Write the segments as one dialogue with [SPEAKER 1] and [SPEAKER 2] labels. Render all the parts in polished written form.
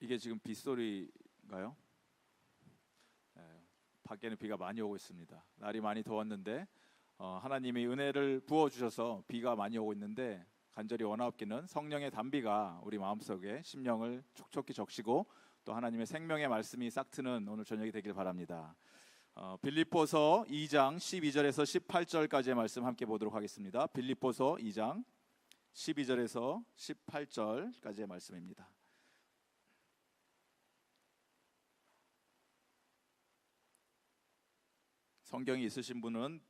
[SPEAKER 1] 이게 지금 빗소리인가요? 네, 밖에는 비가 많이 오고 있습니다. 날이 많이 더웠는데 하나님이 은혜를 부어주셔서 비가 많이 오고 있는데 간절히 원하옵기는 성령의 단비가 우리 마음속에 심령을 촉촉히 적시고 또 하나님의 생명의 말씀이 싹 트는 오늘 저녁이 되길 바랍니다. 빌립보서 2장 12절에서 18절까지의 말씀 함께 보도록 하겠습니다. 빌립보서 2장 12절에서 18절까지의 말씀입니다. 성경이 있으신 분은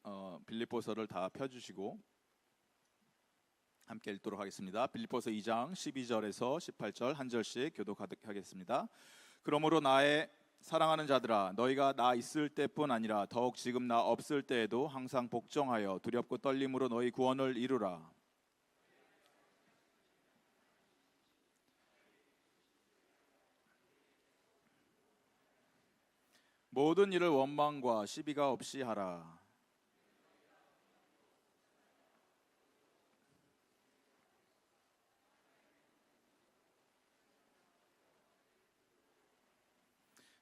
[SPEAKER 1] 빌립보서를 다 펴주시고 함께 읽도록 하겠습니다. 빌립보서 2장 12절에서 18절 한 절씩 교독하겠습니다. 그러므로 나의 사랑하는 자들아, 너희가 나 있을 때뿐 아니라 더욱 지금 나 없을 때에도 항상 복종하여 두렵고 떨림으로 너희 구원을 이루라. 모든 일을 원망과 시비가 없이 하라.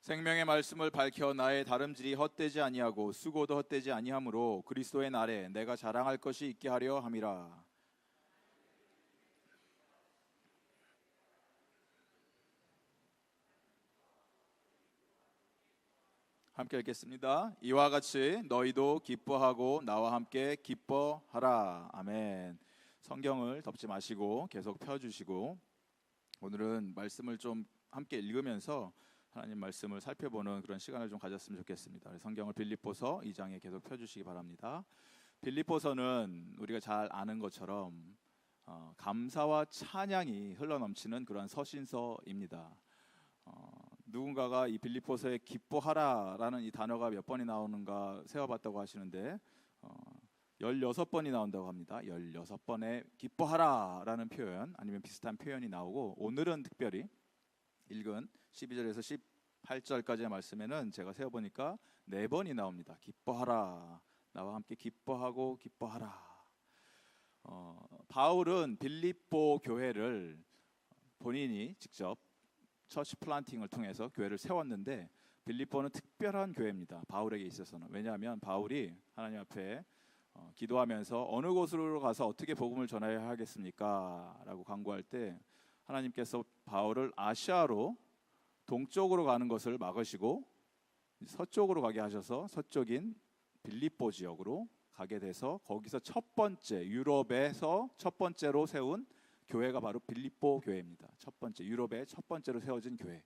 [SPEAKER 1] 생명의 말씀을 밝혀 나의 다름질이 헛되지 아니하고 수고도 헛되지 아니하므로 그리스도의 날에 내가 자랑할 것이 있게 하려 함이라. 함께 읽겠습니다. 이와 같이 너희도 기뻐하고 나와 함께 기뻐하라. 아멘. 성경을 덮지 마시고 계속 펴주시고 오늘은 말씀을 좀 함께 읽으면서 하나님 말씀을 살펴보는 그런 시간을 좀 가졌으면 좋겠습니다. 성경을 빌립보서 2장에 계속 펴주시기 바랍니다. 빌립보서는 우리가 잘 아는 것처럼 감사와 찬양이 흘러넘치는 그런 서신서입니다. 누군가가 이 빌립보서에 기뻐하라라는 이 단어가 몇 번이 나오는가 세어봤다고 하시는데 16번이 나온다고 합니다. 16번에 기뻐하라라는 표현 아니면 비슷한 표현이 나오고 오늘은 특별히 읽은 12절에서 18절까지의 말씀에는 제가 세어보니까 4번이 나옵니다. 기뻐하라, 나와 함께 기뻐하고 기뻐하라. 바울은 빌립보 교회를 본인이 직접 처치 플란팅을 통해서 교회를 세웠는데 빌립보는 특별한 교회입니다. 바울에게 있어서는. 왜냐하면 바울이 하나님 앞에 기도하면서 어느 곳으로 가서 어떻게 복음을 전해야 하겠습니까? 라고 간구할 때 하나님께서 바울을 아시아로 동쪽으로 가는 것을 막으시고 서쪽으로 가게 하셔서 서쪽인 빌립보 지역으로 가게 돼서 거기서 첫 번째 유럽에서 첫 번째로 세운 교회가 바로 빌립보 교회입니다. 첫 번째 유럽의 첫 번째로 세워진 교회.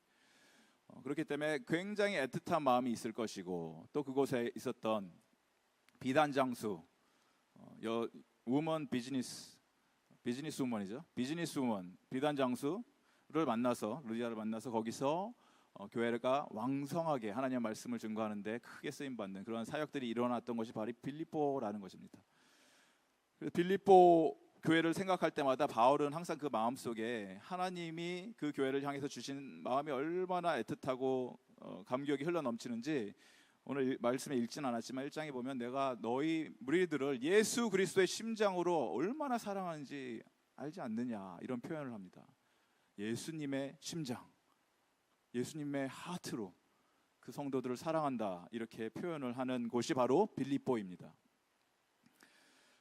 [SPEAKER 1] 그렇기 때문에 굉장히 애틋한 마음이 있을 것이고 또 그곳에 있었던 비단 장수 우먼 비즈니스 우먼이죠. 비즈니스 우먼 비단 장수를 만나서 루디아를 만나서 거기서 교회가 왕성하게 하나님의 말씀을 증거하는데 크게 쓰임 받는 그런 사역들이 일어났던 것이 바로 빌립보라는 것입니다. 빌립보 교회를 생각할 때마다 바울은 항상 그 마음속에 하나님이 그 교회를 향해서 주신 마음이 얼마나 애틋하고 감격이 흘러넘치는지 오늘 말씀에 읽진 않았지만 1장에 보면 내가 너희 무리들을 예수 그리스도의 심장으로 얼마나 사랑하는지 알지 않느냐 이런 표현을 합니다. 예수님의 심장, 예수님의 하트로 그 성도들을 사랑한다 이렇게 표현을 하는 곳이 바로 빌립보입니다.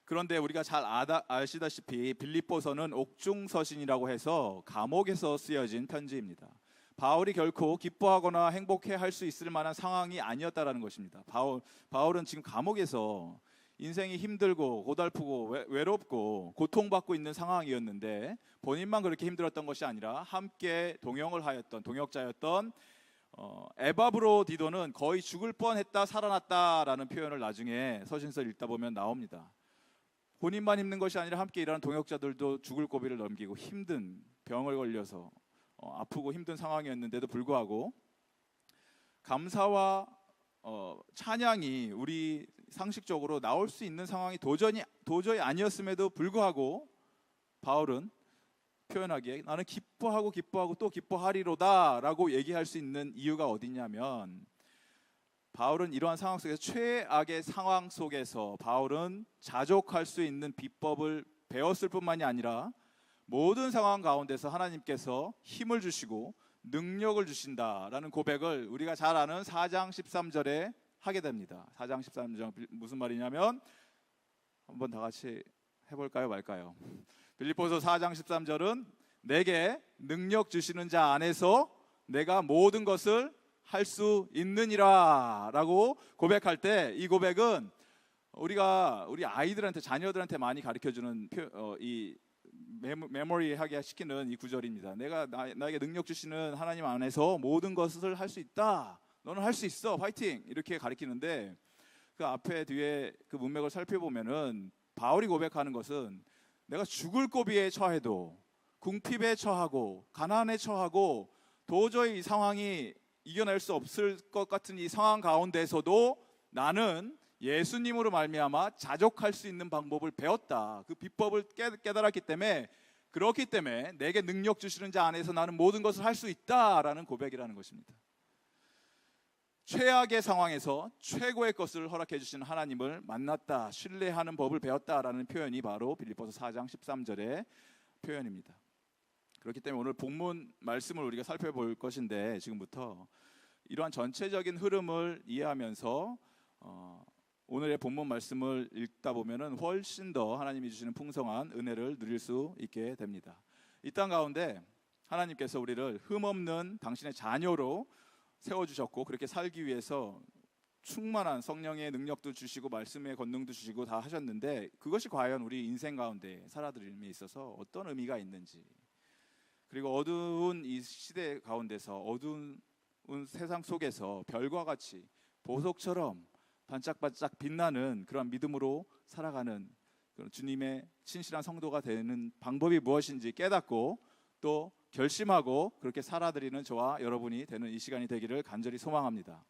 [SPEAKER 1] 그런데 우리가 잘 아시다시피 빌립보서는 옥중서신이라고 해서 감옥에서 쓰여진 편지입니다. 바울이 결코 기뻐하거나 행복해할 수 있을 만한 상황이 아니었다라는 것입니다. 바울은 지금 감옥에서 인생이 힘들고 고달프고 외롭고 고통받고 있는 상황이었는데 본인만 그렇게 힘들었던 것이 아니라 함께 동역을 하였던 동역자였던 에바브로디도는 거의 죽을 뻔했다 살아났다라는 표현을 나중에 서신서를 읽다 보면 나옵니다. 본인만 힘든 것이 아니라 함께 일하는 동역자들도 죽을 고비를 넘기고 힘든 병을 걸려서 아프고 힘든 상황이었는데도 불구하고 감사와 찬양이 우리 상식적으로 나올 수 있는 상황이 도저히 아니었음에도 불구하고 바울은 표현하기에 나는 기뻐하고 또 기뻐하리로다 라고 얘기할 수 있는 이유가 어디냐면 바울은 이러한 상황 속에서 최악의 상황 속에서 바울은 자족할 수 있는 비법을 배웠을 뿐만이 아니라 모든 상황 가운데서 하나님께서 힘을 주시고 능력을 주신다라는 고백을 우리가 잘 아는 4장 13절에 하게 됩니다. 4장 13절 무슨 말이냐면 한번 다 같이 해볼까요 말까요? 빌립보서 4장 13절은 내게 능력 주시는 자 안에서 내가 모든 것을 할 수 있느니라 라고 고백할 때, 이 고백은 우리가 우리 아이들한테, 자녀들한테 많이 가르쳐주는 이 메모리하게 시키는 이 구절입니다. 내가 나에게 능력 주시는 하나님 안에서 모든 것을 할 수 있다, 너는 할 수 있어, 파이팅, 이렇게 가르치는데, 그 앞에 뒤에 그 문맥을 살펴보면은 바울이 고백하는 것은 내가 죽을 고비에 처해도, 궁핍에 처하고 가난에 처하고 도저히 이 상황이 이겨낼 수 없을 것 같은 이 상황 가운데서도 나는 예수님으로 말미암아 자족할 수 있는 방법을 배웠다, 그 비법을 깨달았기 때문에, 그렇기 때문에 내게 능력 주시는 자 안에서 나는 모든 것을 할 수 있다라는 고백이라는 것입니다. 최악의 상황에서 최고의 것을 허락해 주시는 하나님을 만났다, 신뢰하는 법을 배웠다라는 표현이 바로 빌립보서 4장 13절의 표현입니다. 그렇기 때문에 오늘 본문 말씀을 우리가 살펴볼 것인데, 지금부터 이러한 전체적인 흐름을 이해하면서 오늘의 본문 말씀을 읽다 보면은 훨씬 더 하나님이 주시는 풍성한 은혜를 누릴 수 있게 됩니다. 이 땅 가운데 하나님께서 우리를 흠없는 당신의 자녀로 세워주셨고, 그렇게 살기 위해서 충만한 성령의 능력도 주시고 말씀의 권능도 주시고 다 하셨는데, 그것이 과연 우리 인생 가운데 살아들임에 있어서 어떤 의미가 있는지, 그리고 어두운 이 시대 가운데서, 어두운 세상 속에서 별과 같이 보석처럼 반짝반짝 빛나는 그런 믿음으로 살아가는 그런 주님의 신실한 성도가 되는 방법이 무엇인지 깨닫고 또 결심하고 그렇게 살아드리는 저와 여러분이 되는 이 시간이 되기를 간절히 소망합니다.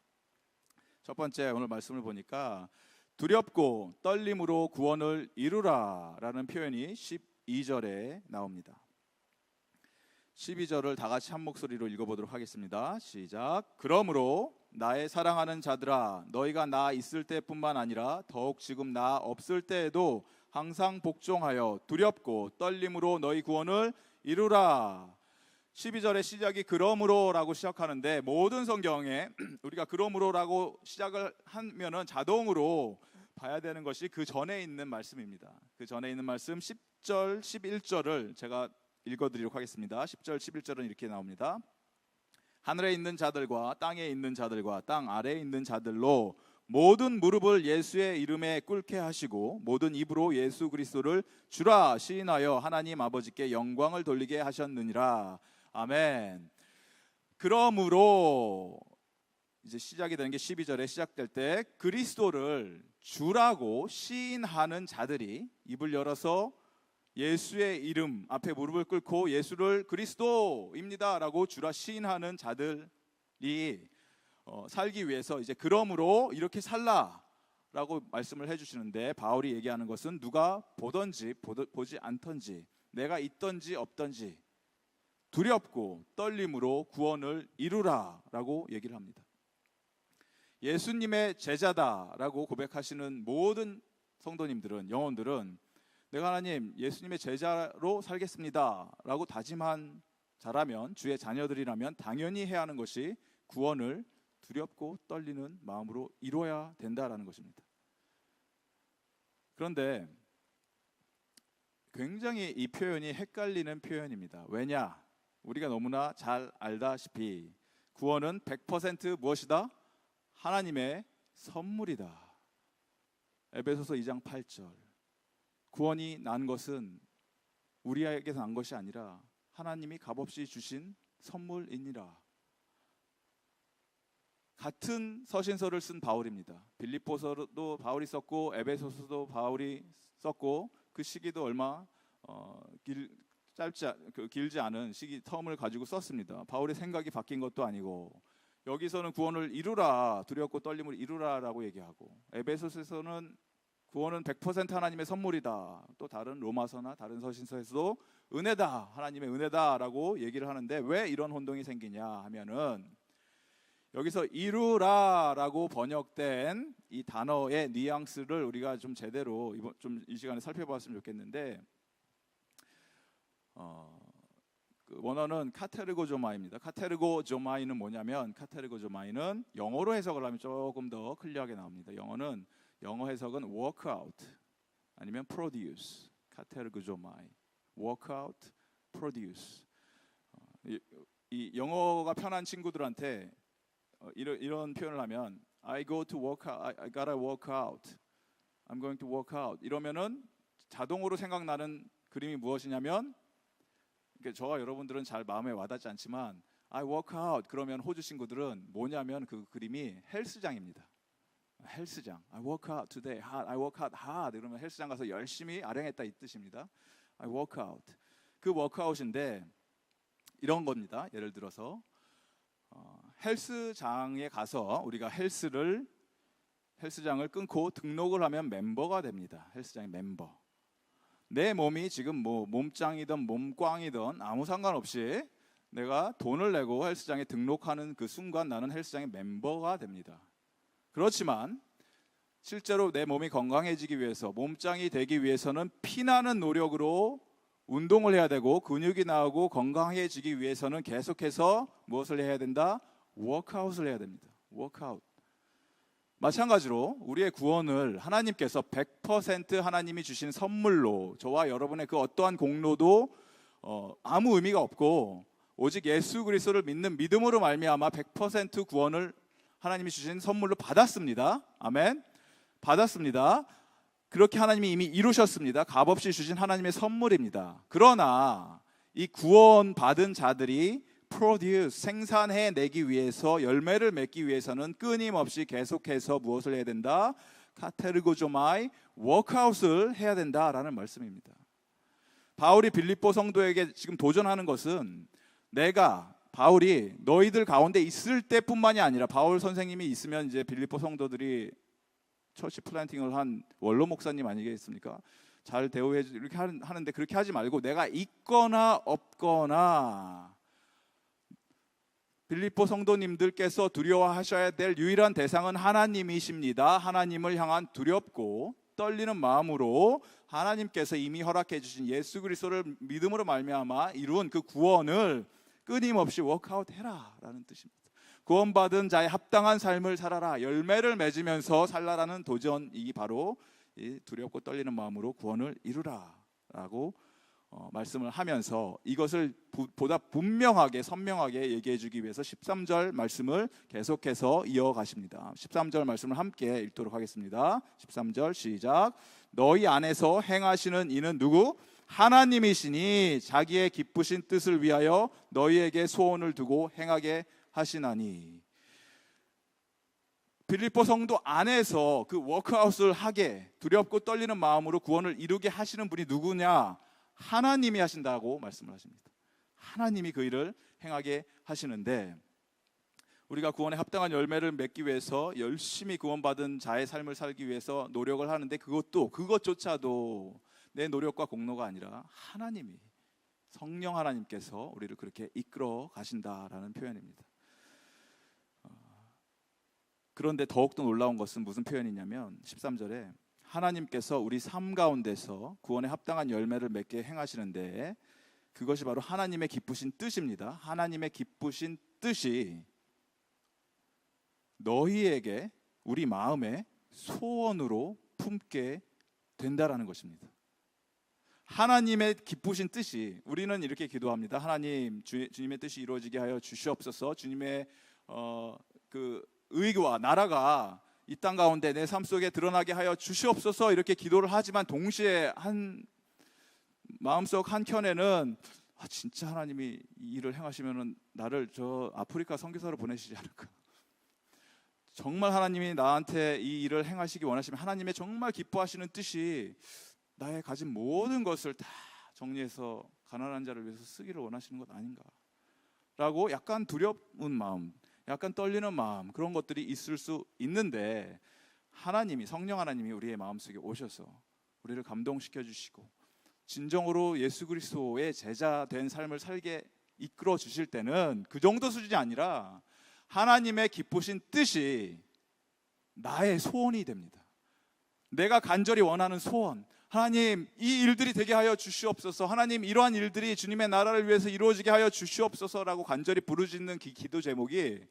[SPEAKER 1] 첫 번째, 오늘 말씀을 보니까 두렵고 떨림으로 구원을 이루라 라는 표현이 12절에 나옵니다. 12절을 다 같이 한 목소리로 읽어보도록 하겠습니다. 시작. 그러므로 나의 사랑하는 자들아, 너희가 나 있을 때뿐만 아니라 더욱 지금 나 없을 때에도 항상 복종하여 두렵고 떨림으로 너희 구원을 이루라. 12절의 시작이 그러므로라고 시작하는데, 모든 성경에 우리가 그러므로라고 시작을 하면은 자동으로 봐야 되는 것이 그 전에 있는 말씀입니다. 그 전에 있는 말씀 10절, 11절을 제가 읽어드리도록 하겠습니다. 10절, 11절은 이렇게 나옵니다. 하늘에 있는 자들과 땅에 있는 자들과 땅 아래에 있는 자들로 모든 무릎을 예수의 이름에 꿇게 하시고 모든 입으로 예수 그리스도를 주라 시인하여 하나님 아버지께 영광을 돌리게 하셨느니라. 아멘. 그러므로 이제 시작이 되는 게 12절에 시작될 때, 그리스도를 주라고 시인하는 자들이 입을 열어서 예수의 이름 앞에 무릎을 꿇고 예수를 그리스도입니다 라고 주라 시인하는 자들이 살기 위해서 이제 그러므로 이렇게 살라 라고 말씀을 해주시는데, 바울이 얘기하는 것은 누가 보든지 보지 않던지, 내가 있던지 없던지 두렵고 떨림으로 구원을 이루라 라고 얘기를 합니다. 예수님의 제자다라고 고백하시는 모든 성도님들은, 영혼들은 내가 하나님 예수님의 제자로 살겠습니다 라고 다짐한 자라면, 주의 자녀들이라면 당연히 해야 하는 것이 구원을 두렵고 떨리는 마음으로 이루어야 된다라는 것입니다. 그런데 굉장히 이 표현이 헷갈리는 표현입니다. 왜냐? 우리가 너무나 잘 알다시피 구원은 100% 무엇이다? 하나님의 선물이다. 에베소서 2장 8절. 구원이 난 것은 우리에게서 난 것이 아니라 하나님이 값없이 주신 선물이니라. 같은 서신서를 쓴 바울입니다. 빌립보서도 바울이 썼고 에베소서도 바울이 썼고, 그 시기도 얼마 길지 않은 시기 텀을 가지고 썼습니다. 바울의 생각이 바뀐 것도 아니고, 여기서는 구원을 이루라, 두렵고 떨림을 이루라라고 얘기하고, 에베소서에서는 구원은 100% 하나님의 선물이다. 또 다른 로마서나 다른 서신서에서도 은혜다, 하나님의 은혜다라고 얘기를 하는데, 왜 이런 혼동이 생기냐 하면은, 여기서 이루라라고 번역된 이 단어의 뉘앙스를 우리가 좀 제대로 이 시간에 살펴봤으면 좋겠는데, 그 원어는 카테르고조마이입니다. 카테르고조마이는 뭐냐면 카테르고조마이는 영어로 해석을 하면 조금 더 클리어하게 나옵니다. 영어 해석은 workout 아니면 produce. 카테르고조마이, workout, produce. 이 영어가 편한 친구들한테 이런 표현을 하면 I go to work out, I gotta work out, I'm going to work out 이러면은 자동으로 생각나는 그림이 무엇이냐면, 저와 여러분들은 잘 마음에 와닿지 않지만 I work out 그러면 호주 친구들은 뭐냐면 그 그림이 헬스장입니다. 헬스장. I work out today hard. I work out hard. 그러면 헬스장 가서 열심히 아령했다 이 뜻입니다. I work out. 그 워크아웃인데 이런 겁니다. 예를 들어서 헬스장에 가서 우리가 헬스장을 끊고 등록을 하면 멤버가 됩니다. 헬스장의 멤버. 내 몸이 지금 뭐 몸짱이든 몸꽝이든 아무 상관없이 내가 돈을 내고 헬스장에 등록하는 그 순간 나는 헬스장의 멤버가 됩니다. 그렇지만 실제로 내 몸이 건강해지기 위해서, 몸짱이 되기 위해서는 피나는 노력으로 운동을 해야 되고 근육이 나오고 건강해지기 위해서는 계속해서 무엇을 해야 된다? 워크아웃을 해야 됩니다. 워크아웃. 마찬가지로 우리의 구원을 하나님께서 100% 하나님이 주신 선물로, 저와 여러분의 그 어떠한 공로도 아무 의미가 없고 오직 예수 그리스도를 믿는 믿음으로 말미암아 100% 구원을 하나님이 주신 선물로 받았습니다. 아멘. 받았습니다. 그렇게 하나님이 이미 이루셨습니다. 값없이 주신 하나님의 선물입니다. 그러나 이 구원 받은 자들이 produce, 생산해내기 위해서, 열매를 맺기 위해서는 끊임없이 계속해서 무엇을 해야 된다? 카테르고조마이, 워크아웃을 해야 된다라는 말씀입니다. 바울이 빌립보 성도에게 지금 도전하는 것은, 바울이 너희들 가운데 있을 때뿐만이 아니라, 바울 선생님이 있으면 이제 빌립보 성도들이 처치 플랜팅을 한 원로 목사님 아니겠습니까? 잘 대우해 이렇게 하는데, 그렇게 하지 말고 내가 있거나 없거나 빌립보 성도님들께서 두려워하셔야 될 유일한 대상은 하나님이십니다. 하나님을 향한 두렵고 떨리는 마음으로 하나님께서 이미 허락해 주신 예수 그리스도를 믿음으로 말미암아 이룬 그 구원을 끊임없이 워크아웃 해라 라는 뜻입니다. 구원받은 자의 합당한 삶을 살아라, 열매를 맺으면서 살라라는 도전이 바로 이 두렵고 떨리는 마음으로 구원을 이루라 라고 말씀을 하면서, 이것을 보다 분명하게 선명하게 얘기해 주기 위해서 13절 말씀을 계속해서 이어가십니다. 13절 말씀을 함께 읽도록 하겠습니다. 13절 시작. 너희 안에서 행하시는 이는 누구? 하나님이시니 자기의 기쁘신 뜻을 위하여 너희에게 소원을 두고 행하게 하시나니. 빌립보 성도 안에서 그 워크아웃을 하게, 두렵고 떨리는 마음으로 구원을 이루게 하시는 분이 누구냐? 하나님이 하신다고 말씀을 하십니다. 하나님이 그 일을 행하게 하시는데, 우리가 구원에 합당한 열매를 맺기 위해서 열심히 구원받은 자의 삶을 살기 위해서 노력을 하는데, 그것조차도 내 노력과 공로가 아니라 하나님이, 성령 하나님께서 우리를 그렇게 이끌어 가신다라는 표현입니다. 그런데 더욱더 놀라운 것은 무슨 표현이냐면 13절에 하나님께서 우리 삶 가운데서 구원에 합당한 열매를 맺게 행하시는데, 그것이 바로 하나님의 기쁘신 뜻입니다. 하나님의 기쁘신 뜻이 너희에게 우리 마음에 소원으로 품게 된다라는 것입니다. 하나님의 기쁘신 뜻이, 우리는 이렇게 기도합니다. 하나님, 주님의 뜻이 이루어지게 하여 주시옵소서. 주님의 그 의와 나라가 이 땅 가운데 내 삶 속에 드러나게 하여 주시옵소서, 이렇게 기도를 하지만 동시에 마음속 한켠에는 진짜 하나님이 이 일을 행하시면은 나를 저 아프리카 선교사로 보내시지 않을까, 정말 하나님이 나한테 이 일을 행하시기 원하시면 하나님의 정말 기뻐하시는 뜻이 나의 가진 모든 것을 다 정리해서 가난한 자를 위해서 쓰기를 원하시는 것 아닌가 라고 약간 두려운 마음, 약간 떨리는 마음, 그런 것들이 있을 수 있는데, 하나님이, 성령 하나님이 우리의 마음속에 오셔서 우리를 감동시켜 주시고 진정으로 예수 그리스도의 제자 된 삶을 살게 이끌어 주실 때는 그 정도 수준이 아니라 하나님의 기쁘신 뜻이 나의 소원이 됩니다. 내가 간절히 원하는 소원, 하나님, 이 일들이 되게 하여 주시옵소서. 하나님, 이러한 일들이 주님의 나라를 위해서 이루어지게 하여 주시옵소서라고 간절히 부르짖는 기도 제목이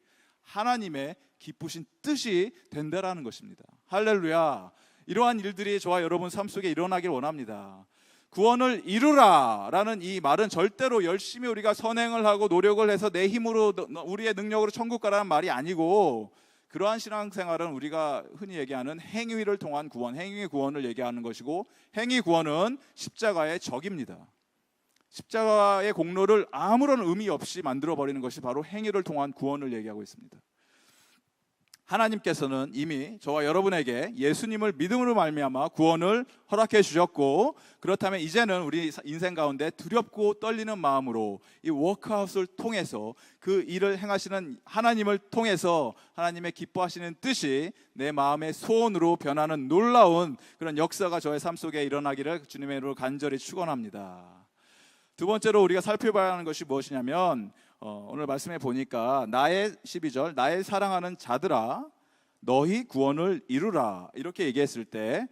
[SPEAKER 1] 하나님의 기쁘신 뜻이 된다라는 것입니다. 할렐루야. 이러한 일들이 저와 여러분 삶 속에 일어나길 원합니다. 구원을 이루라 라는 이 말은 절대로 열심히 우리가 선행을 하고 노력을 해서 내 힘으로 우리의 능력으로 천국 가라는 말이 아니고, 그러한 신앙생활은 우리가 흔히 얘기하는 행위를 통한 구원, 행위 구원을 얘기하는 것이고, 행위 구원은 십자가의 적입니다. 십자가의 공로를 아무런 의미 없이 만들어버리는 것이 바로 행위를 통한 구원을 얘기하고 있습니다. 하나님께서는 이미 저와 여러분에게 예수님을 믿음으로 말미암아 구원을 허락해 주셨고, 그렇다면 이제는 우리 인생 가운데 두렵고 떨리는 마음으로 이 워크아웃을 통해서 그 일을 행하시는 하나님을 통해서 하나님의 기뻐하시는 뜻이 내 마음의 소원으로 변하는 놀라운 그런 역사가 저의 삶 속에 일어나기를 주님의 이름으로 간절히 축원합니다. 두 번째로 우리가 살펴봐야 하는 것이 무엇이냐면, 오늘 말씀해 보니까 나의 12절 나의 사랑하는 자들아 너희 구원을 이루라 이렇게 얘기했을 때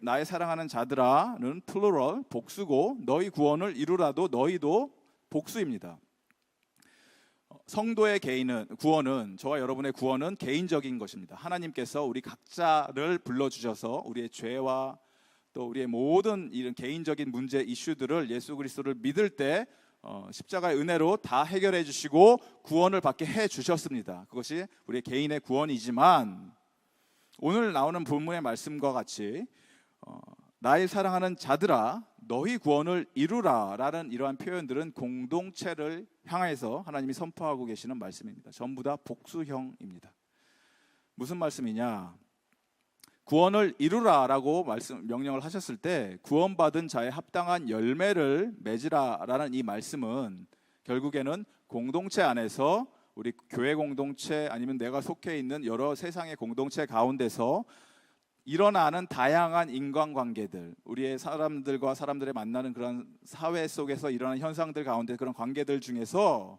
[SPEAKER 1] 나의 사랑하는 자들아는 플루럴 복수고, 너희 구원을 이루라도 너희도 복수입니다. 성도의 구원은, 저와 여러분의 구원은 개인적인 것입니다. 하나님께서 우리 각자를 불러주셔서 우리의 죄와 또 우리의 모든 이런 개인적인 문제 이슈들을 예수 그리스도를 믿을 때 십자가의 은혜로 다 해결해 주시고 구원을 받게 해 주셨습니다. 그것이 우리 개인의 구원이지만, 오늘 나오는 본문의 말씀과 같이 나의 사랑하는 자들아 너희 구원을 이루라 라는 이러한 표현들은 공동체를 향해서 하나님이 선포하고 계시는 말씀입니다. 전부 다 복수형입니다. 무슨 말씀이냐? 구원을 이루라라고 명령을 하셨을 때 구원받은 자의 합당한 열매를 맺으라라는 이 말씀은 결국에는 공동체 안에서, 우리 교회 공동체 아니면 내가 속해 있는 여러 세상의 공동체 가운데서 일어나는 다양한 인간관계들, 우리의 사람들과 사람들의 만나는 그런 사회 속에서 일어나는 현상들 가운데 그런 관계들 중에서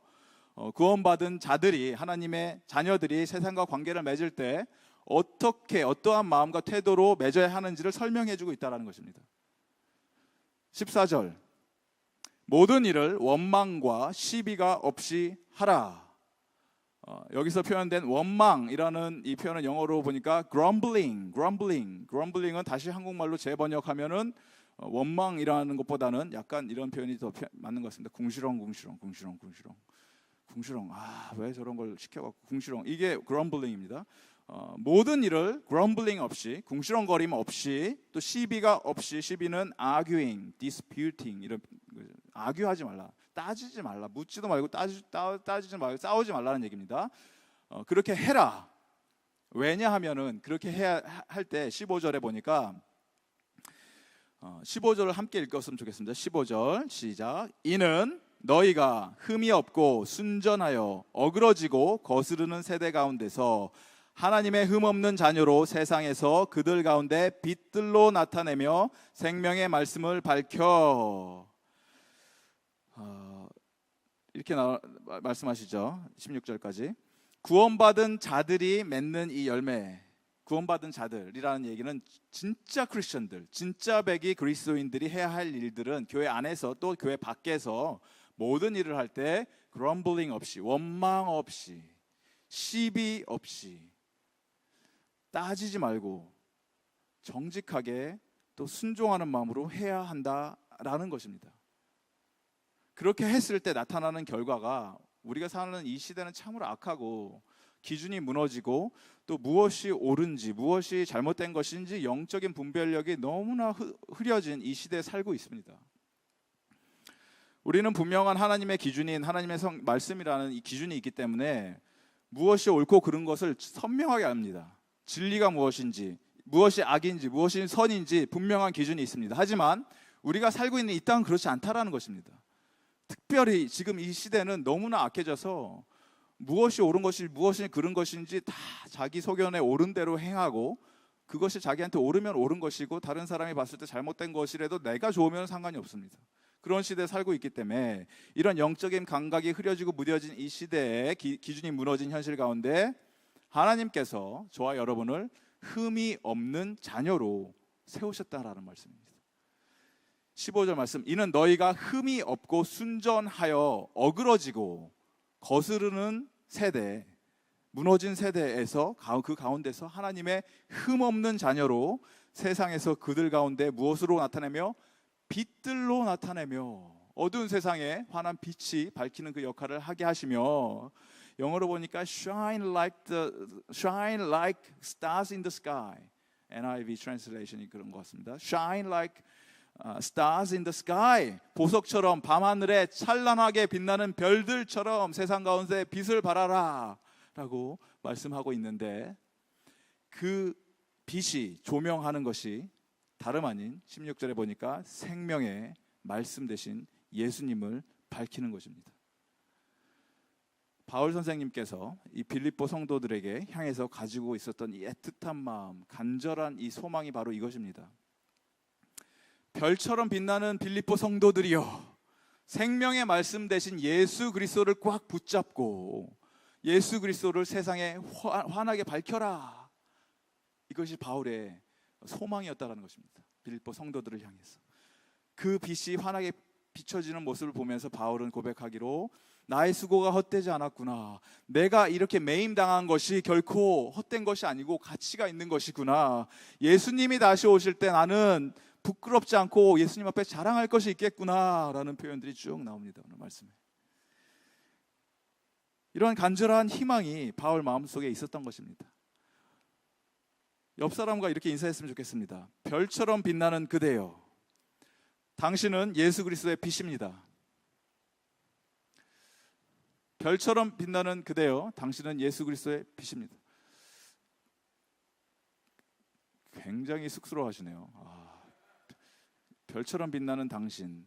[SPEAKER 1] 구원받은 자들이, 하나님의 자녀들이 세상과 관계를 맺을 때 어떻게, 어떠한 마음과 태도로 맺어야 하는지를 설명해 주고 있다는 것입니다. 14절 모든 일을 원망과 시비가 없이 하라. 여기서 표현된 원망이라는 이 표현은 영어로 보니까 grumbling. 은 다시 한국말로 재번역하면은 원망이라는 것보다는 약간 이런 표현이 더 맞는 것 같습니다. 궁시렁. 왜 저런 걸 시켜갖고 궁시렁. 이게 grumbling입니다. 모든 일을 grumbling 없이, 궁시렁거림 없이, 또 시비가 없이, 시비는 arguing, disputing, 이런 argue하지 말라, 따지지 말라, 묻지도 말고 따지지 말고 싸우지 말라는 얘기입니다. 그렇게 해라. 왜냐하면은 그렇게 해야 할 때 15절에 보니까 15절을 함께 읽었으면 좋겠습니다. 15절 시작. 이는 너희가 흠이 없고 순전하여 어그러지고 거스르는 세대 가운데서 하나님의 흠없는 자녀로 세상에서 그들 가운데 빛들로 나타내며 생명의 말씀을 밝혀. 이렇게 말씀하시죠. 16절까지. 구원받은 자들이 맺는 이 열매, 구원받은 자들이라는 얘기는 진짜 크리스천들, 진짜 백이 그리스도인들이 해야 할 일들은 교회 안에서 또 교회 밖에서 모든 일을 할 때 grumbling 없이, 원망 없이, 시비 없이, 따지지 말고 정직하게 또 순종하는 마음으로 해야 한다라는 것입니다. 그렇게 했을 때 나타나는 결과가, 우리가 사는 이 시대는 참으로 악하고 기준이 무너지고 또 무엇이 옳은지 무엇이 잘못된 것인지 영적인 분별력이 너무나 흐려진 이 시대에 살고 있습니다. 우리는 분명한 하나님의 기준인 하나님의 말씀이라는 이 기준이 있기 때문에 무엇이 옳고 그른 것을 선명하게 압니다. 진리가 무엇인지, 무엇이 악인지, 무엇이 선인지 분명한 기준이 있습니다. 하지만 우리가 살고 있는 이 땅은 그렇지 않다라는 것입니다. 특별히 지금 이 시대는 너무나 악해져서 무엇이 옳은 것이 무엇이 그른 것인지 다 자기 소견에 옳은 대로 행하고, 그것이 자기한테 옳으면 옳은 것이고 다른 사람이 봤을 때 잘못된 것이라도 내가 좋으면 상관이 없습니다. 그런 시대에 살고 있기 때문에 이런 영적인 감각이 흐려지고 무뎌진 이 시대에 기준이 무너진 현실 가운데 하나님께서 저와 여러분을 흠이 없는 자녀로 세우셨다라는 말씀입니다. 15절 말씀, 이는 너희가 흠이 없고 순전하여 어그러지고 거스르는 세대, 무너진 세대에서 그 가운데서 하나님의 흠 없는 자녀로 세상에서 그들 가운데 무엇으로 나타내며 빛들로 나타내며 어두운 세상에 환한 빛이 밝히는 그 역할을 하게 하시며, 영어로 보니까 shine like stars in the sky. NIV translation이 그런 것 같습니다. Shine like stars in the sky. 보석처럼 밤하늘에 찬란하게 빛나는 별들처럼 세상 가운데 빛을 발하라 라고 말씀하고 있는데, 그 빛이 조명하는 것이 다름 아닌 16절에 보니까 생명의 말씀 되신 예수님을 밝히는 것입니다. 바울 선생님께서 이 빌립보 성도들에게 향해서 가지고 있었던 이 애틋한 마음, 간절한 이 소망이 바로 이것입니다. 별처럼 빛나는 빌립보 성도들이여, 생명의 말씀 되신 예수 그리스도를 꽉 붙잡고 예수 그리스도를 세상에 환하게 밝혀라. 이것이 바울의 소망이었다는 것입니다. 빌립보 성도들을 향해서 그 빛이 환하게 비춰지는 모습을 보면서 바울은 고백하기로, 나의 수고가 헛되지 않았구나. 내가 이렇게 매임당한 것이 결코 헛된 것이 아니고 가치가 있는 것이구나. 예수님이 다시 오실 때 나는 부끄럽지 않고 예수님 앞에 자랑할 것이 있겠구나 라는 표현들이 쭉 나옵니다. 오늘 말씀에 이러한 간절한 희망이 바울 마음속에 있었던 것입니다. 옆 사람과 이렇게 인사했으면 좋겠습니다. 별처럼 빛나는 그대여, 당신은 예수 그리스도의 빛입니다. 별처럼 빛나는 그대여, 당신은 예수 그리스도의 빛입니다. 굉장히 쑥스러워하시네요. 별처럼 빛나는 당신,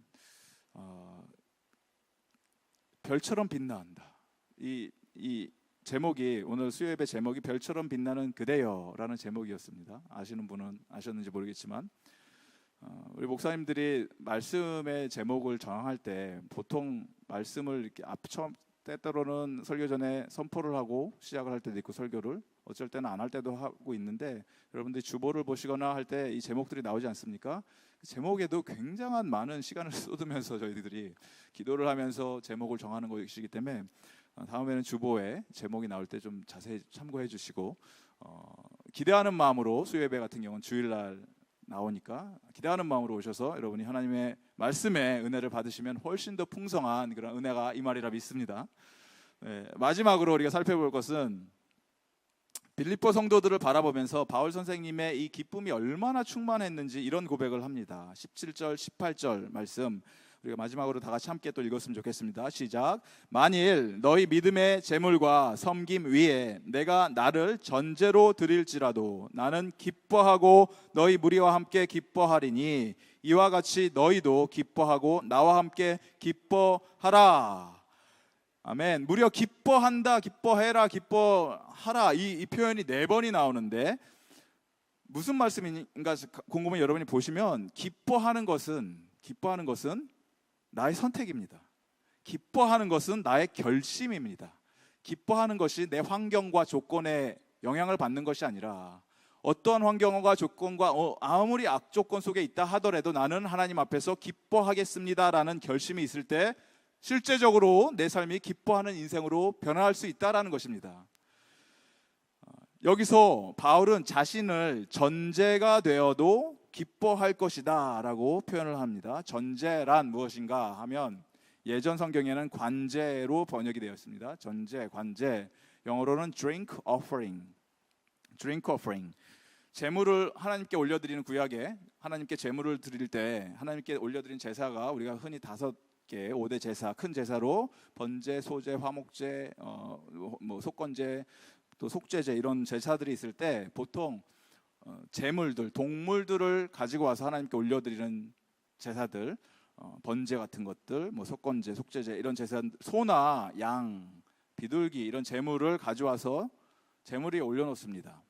[SPEAKER 1] 별처럼 빛난다. 이 제목이, 오늘 수요예배 제목이 별처럼 빛나는 그대여라는 제목이었습니다. 아시는 분은 아셨는지 모르겠지만, 우리 목사님들이 말씀의 제목을 정할 때 보통 말씀을 이렇게 때때로는 설교 전에 선포를 하고 시작을 할 때도 있고, 설교를 어쩔 때는 안 할 때도 하고 있는데, 여러분들이 주보를 보시거나 할 때 이 제목들이 나오지 않습니까? 그 제목에도 굉장한 많은 시간을 쏟으면서 저희들이 기도를 하면서 제목을 정하는 것이기 때문에, 다음에는 주보에 제목이 나올 때 좀 자세히 참고해 주시고, 기대하는 마음으로, 수요예배 같은 경우는 주일날 나오니까 기대하는 마음으로 오셔서 여러분이 하나님의 말씀의 은혜를 받으시면 훨씬 더 풍성한 그런 은혜가 임하리라 믿습니다. 마지막으로 우리가 살펴볼 것은 빌립보 성도들을 바라보면서 바울 선생님의 이 기쁨이 얼마나 충만했는지 이런 고백을 합니다. 17절 18절 말씀 우리가 마지막으로 다 같이 함께 또 읽었으면 좋겠습니다. 시작. 만일 너희 믿음의 재물과 섬김 위에 내가 나를 전제로 드릴지라도 나는 기뻐하고 너희 무리와 함께 기뻐하리니 이와 같이 너희도 기뻐하고 나와 함께 기뻐하라. 아멘. 무려 기뻐한다, 기뻐해라, 기뻐하라, 이 표현이 4번이 나오는데 무슨 말씀인가 궁금해. 여러분이 보시면 기뻐하는 것은 나의 선택입니다. 기뻐하는 것은 나의 결심입니다. 기뻐하는 것이 내 환경과 조건에 영향을 받는 것이 아니라, 어떠한 환경과 조건과 아무리 악조건 속에 있다 하더라도 나는 하나님 앞에서 기뻐하겠습니다라는 결심이 있을 때 실제적으로 내 삶이 기뻐하는 인생으로 변화할 수 있다라는 것입니다. 여기서 바울은 자신을 전제가 되어도 기뻐할 것이다 라고 표현을 합니다. 전제란 무엇인가 하면 예전 성경에는 관제로 번역이 되어 있습니다. 전제, 관제, 영어로는 drink offering. 제물을 하나님께 올려드리는 구약에 하나님께 제물을 드릴 때 하나님께 올려드린 제사가 우리가 흔히 5개, 5대 제사, 큰 제사로 번제, 소제, 화목제, 속건제, 또 속죄제 이런 제사들이 있을 때 보통 제물들, 동물들을 가지고 와서 하나님께 올려드리는 제사들, 번제 같은 것들, 속건제, 속죄제 이런 제사, 소나 양, 비둘기 이런 제물을 가져와서 제물 위에 올려놓습니다.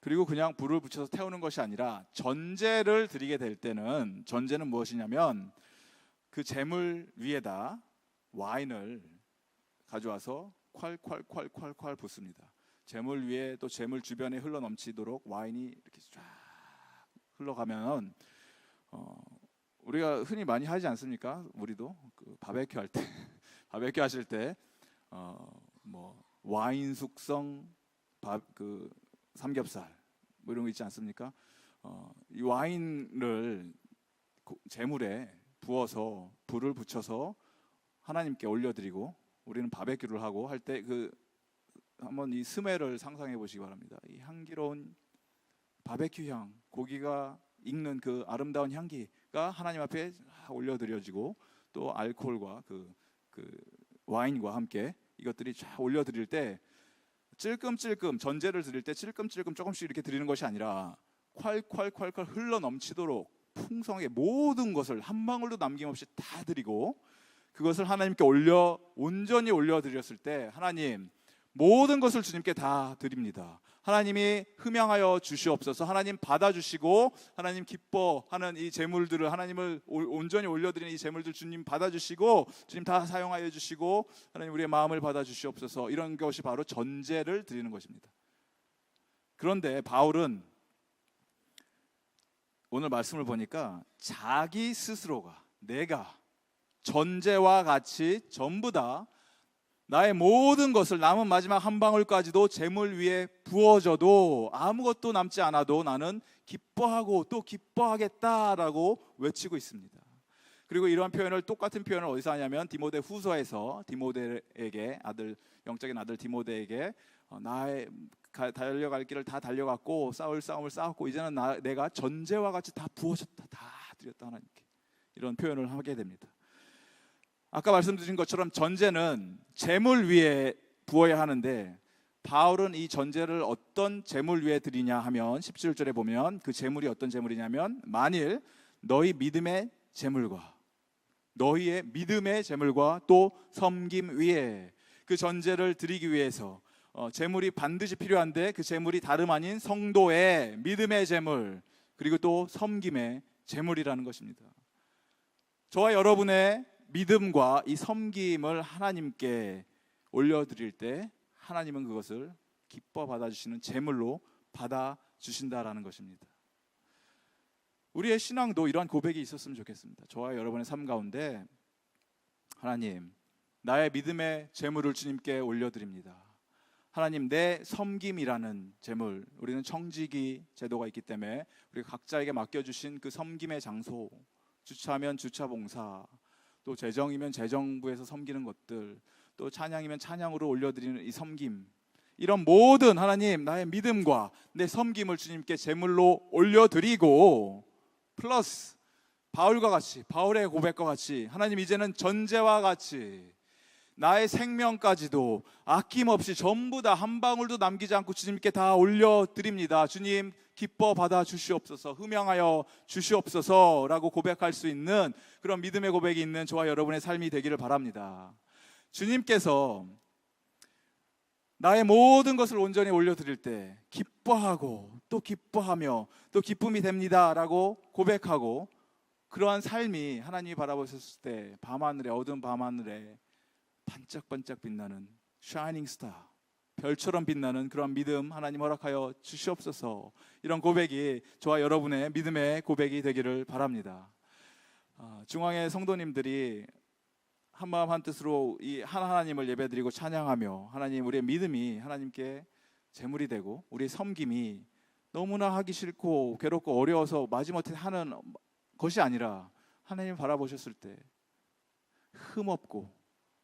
[SPEAKER 1] 그리고 그냥 불을 붙여서 태우는 것이 아니라 전제를 드리게 될 때는, 전제는 무엇이냐면 그 제물 위에다 와인을 가져와서 콸 붓습니다. 제물 위에 또 제물 주변에 흘러 넘치도록 와인이 이렇게 쫙 흘러가면 우리가 흔히 많이 하지 않습니까? 우리도 그 바베큐 할 때 바베큐 하실 때 뭐 와인 숙성 그 삼겹살 뭐 이런 거 있지 않습니까? 이 와인을 제물에 부어서 불을 붙여서 하나님께 올려드리고 우리는 바베큐를 하고 할 때 그 한번 이 스멜을 상상해 보시기 바랍니다. 이 향기로운 바베큐 향, 고기가 익는 그 아름다운 향기가 하나님 앞에 올려드려지고 또 알코올과 그 와인과 함께 이것들이 쫙 올려드릴 때 찔끔찔끔 전제를 드릴 때 찔끔찔끔 조금씩 이렇게 드리는 것이 아니라 콸콸콸콸 흘러 넘치도록 풍성하게 모든 것을 한 방울도 남김없이 다 드리고 그것을 하나님께 온전히 올려드렸을 때 하나님 모든 것을 주님께 다 드립니다. 하나님이 흠양하여 주시옵소서. 하나님 받아주시고 하나님 기뻐하는 이 제물들을 하나님을 온전히 올려드리는 이 제물들 주님 받아주시고 주님 다 사용하여 주시고 하나님 우리의 마음을 받아주시옵소서. 이런 것이 바로 전제를 드리는 것입니다. 그런데 바울은 오늘 말씀을 보니까 자기 스스로가 내가 전제와 같이 전부 다 나의 모든 것을 남은 마지막 한 방울까지도 제물 위에 부어져도 아무것도 남지 않아도 나는 기뻐하고 또 기뻐하겠다라고 외치고 있습니다. 그리고 이러한 표현을 똑같은 표현을 어디서 하냐면 디모데 후서에서 디모데에게 영적인 아들 디모데에게 나의 달려갈 길을 다 달려갔고 싸울 싸움을 싸웠고 이제는 내가 전제와 같이 다 부어졌다 다 드렸다 하나님께 이런 표현을 하게 됩니다. 아까 말씀드린 것처럼 전제는 제물 위에 부어야 하는데 바울은 이 전제를 어떤 제물 위에 드리냐 하면 17절에 보면 그 제물이 어떤 제물이냐면 만일 너희 믿음의 제물과 너희의 믿음의 제물과 또 섬김 위에 그 전제를 드리기 위해서 제물이 반드시 필요한데 그 제물이 다름 아닌 성도의 믿음의 제물 그리고 또 섬김의 제물이라는 것입니다. 저와 여러분의 믿음과 이 섬김을 하나님께 올려드릴 때 하나님은 그것을 기뻐 받아주시는 제물로 받아주신다라는 것입니다. 우리의 신앙도 이러한 고백이 있었으면 좋겠습니다. 저와 여러분의 삶 가운데 하나님 나의 믿음의 제물을 주님께 올려드립니다. 하나님 내 섬김이라는 제물 우리는 청지기 제도가 있기 때문에 우리 각자에게 맡겨주신 그 섬김의 장소 주차하면 주차봉사 또 재정이면 재정부에서 섬기는 것들 또 찬양이면 찬양으로 올려드리는 이 섬김 이런 모든 하나님 나의 믿음과 내 섬김을 주님께 제물로 올려드리고 플러스 바울과 같이 바울의 고백과 같이 하나님 이제는 전제와 같이 나의 생명까지도 아낌없이 전부 다 한 방울도 남기지 않고 주님께 다 올려드립니다. 주님 기뻐 받아 주시옵소서 흠양하여 주시옵소서라고 고백할 수 있는 그런 믿음의 고백이 있는 저와 여러분의 삶이 되기를 바랍니다. 주님께서 나의 모든 것을 온전히 올려드릴 때 기뻐하고 또 기뻐하며 또 기쁨이 됩니다라고 고백하고 그러한 삶이 하나님이 바라보셨을 때 밤하늘에 어두운 밤하늘에 반짝반짝 빛나는 샤이닝 스타 별처럼 빛나는 그런 믿음 하나님 허락하여 주시옵소서. 이런 고백이 저와 여러분의 믿음의 고백이 되기를 바랍니다. 중앙의 성도님들이 한마음 한뜻으로 이 하나님을 예배드리고 찬양하며 하나님 우리의 믿음이 하나님께 제물이 되고 우리의 섬김이 너무나 하기 싫고 괴롭고 어려워서 마지못해 하는 것이 아니라 하나님 바라보셨을 때 흠없고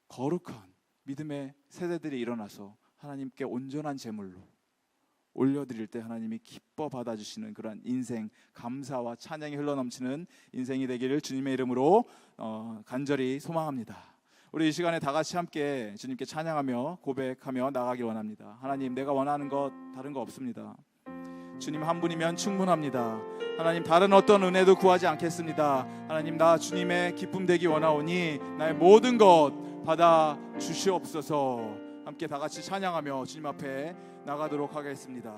[SPEAKER 1] 거룩한 믿음의 세대들이 일어나서 하나님께 온전한 제물로 올려드릴 때 하나님이 기뻐 받아주시는 그런 인생 감사와 찬양이 흘러넘치는 인생이 되기를 주님의 이름으로 간절히 소망합니다. 우리 이 시간에 다 같이 함께 주님께 찬양하며 고백하며 나가길 원합니다. 하나님 내가 원하는 것 다른 거 없습니다. 주님 한 분이면 충분합니다. 하나님 다른 어떤 은혜도 구하지 않겠습니다. 하나님 나 주님의 기쁨 되기 원하오니 나의 모든 것 받아 주시옵소서. 함께 다 같이 찬양하며 주님 앞에 나가도록 하겠습니다.